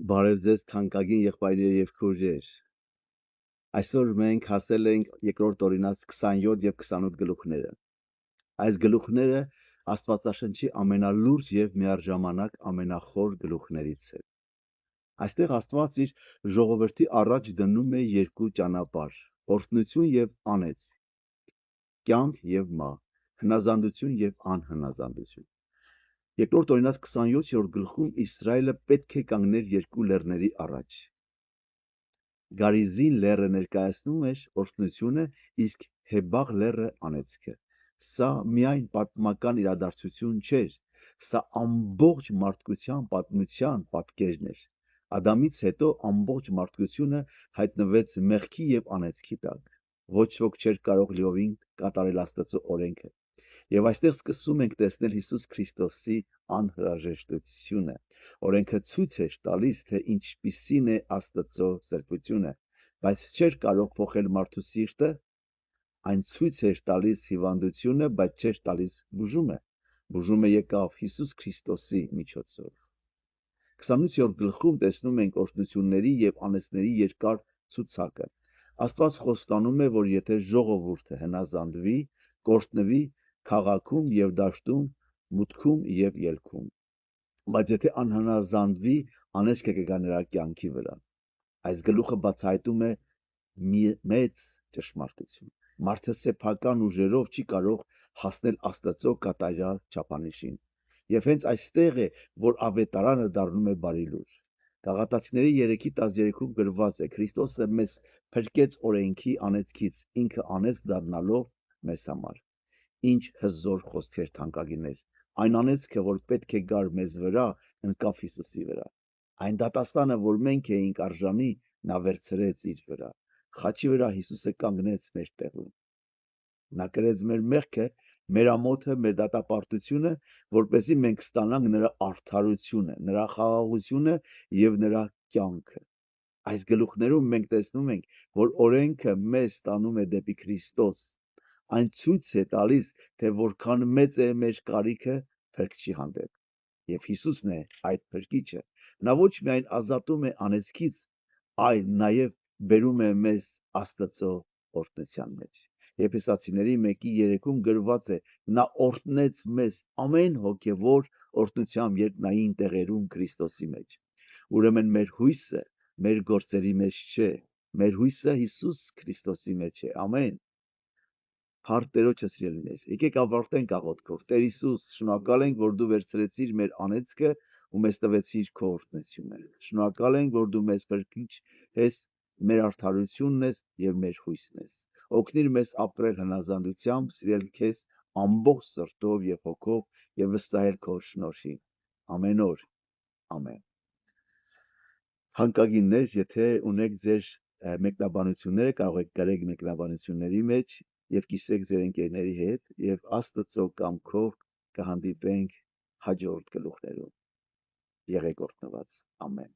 Բարև ձեզ թանկագին եղբայրներ եւ քույրեր։ Այսօր մենք հասել ենք երկրորդ օրինաց 27 եւ 28 գլուխները։ Այս գլուխները Աստվածաշնչի ամենալուրջ եւ միաժամանակ ամենախոր գլուխներից է։ Այստեղ Աստված իր ժողովրդի առաջ դնում է երկու ճանապարհ՝ օրհնություն եւ անեծ, կյանք եւ մահ, հնազանդություն եւ անհնազանդություն։ Երկրորդ օրինաց 27-րդ գլխում Իսրայելը պետք է կանգներ երկու լեռների առաջ։ Գարիզին լեռը ներկայացնում էր օրհնությունը, իսկ Հեբաղ լեռը անեծքը։ Սա միայն պատմական իրադարձություն չէր, սա ամբողջ մարդկության պատմության պատկերն էր։ Ադամից հետո ամբողջ մարդկությունը հայտնվեց մեղքի եւ անեծքի տակ։ Ոչ ոք չէր կարող լիովին կատարել Աստծո օրենքը։ Եվ այստեղ սկսում ենք տեսնել Հիսուս Քրիստոսի անհրաժեշտությունը։ Օրենքը ցույց էր տալիս, թե ինչպիսին է Աստծո սրբությունը, բայց չէր կարող փոխել մարդու սիրտը, այն ցույց էր տալիս հիվանդությունը, բայց չէր տալիս բուժումը։ Բուժումը եկավ Հիսուս Քրիստոսի միջոցով։ 28-րդ գլխում տեսնում ենք օրհնությունների եւ անեծների երկար ցուցակը։ Աստված խոստանում է, որ եթե ժողովուրդը հնազանդվի, կորտնվի քաղաքում եւ դաշտում, մուտքում եւ ելքում, բայց եթե անհնազանդվի, անեծքը կգա նրա կյանքի վրա։ Այս գլուխը բացահայտում է մեծ ճշմարտություն։ Մարդը սեփական ուժերով չի կարող հասնել Աստծո կատարյալ չափանիշին։ Եվ հենց այստեղ է, որ ավետարանը դառնում է բարի լուր։ Գաղատացիների 3:13-ում գրված է. Քրիստոսը մեզ փրկեց օրենքի անեծքից, ինքը անեծք դառնալով մեզ համար։ Ինչ հզոր խոսքեր թանկագիններ։ Այն անեծքը, որ պետք է գար մեզ վրա, ընկավ Հիսուսի վրա։ Այն դատաստանը, որ մենք էինք արժանի, նա վերցրեց իր վրա։ Խաչի վրա Հիսուսը կանգնեց մեր տեղում։ Նա կրեց մեր մեղքը, մեր ամոթը, մեր դատապարտությունը, որպեսզի մենք ստանանք նրա արդարությունը, նրա խաղաղությունը եւ նրա կյանքը։ Այս գլուխներում մենք տեսնում ենք, որ օրենքը մեզ տանում է դեպի Քրիստոս։ Այն ցույց է տալիս, թե որքան մեծ է մեր կարիքը փրկչի հանդեպ։ Եվ Հիսուսն է այդ փրկիչը։ Նա ոչ միայն ազատում է անեծքից, այլ նաև բերում է մեզ Աստծո օրհնության մեջ։ Եփեսացիների 1:3-ում գրված է. նա օրհնեց մեզ ամեն հոգևոր օրհնությամբ երկնային տեղերում Քրիստոսի մեջ։ Ուրեմն մեր հույսը մեր գործերի մեջ չէ, մեր հույսը Հիսուս Քրիստոսի մեջ է։ Ամեն։ Փառք Տերոջը, սիրելիներ։ Եկեք ավարտենք աղոթքով։ Տեր Հիսուս, շնորհակալ ենք, որ դու վերցրեցիր մեր անեծքը ու մեզ տվեցիր քո օրհնությունը։ Շնորհակալ ենք, որ դու մեզ փրկիչ ես, մեր արդարությունն ես եւ մեր հույսն ես։ Օգնիր մեզ ապրել հնազանդությամբ, սիրել քեզ ամբողջ սրտով եւ հոգով եւ վստահել քո շնորհին։ Ամեն օր։ Ամեն։ Հանկագիններ, եթե ունեք ձեր մեկնաբանությունները, կարող եք գրել մեկնաբանությունների մեջ եւ կիսեք ձեր ընկերների հետ եւ Աստծո կամքով կհանդիպենք հաջորդ գլուխներում։ Եղեք օրհնված։ Ամեն։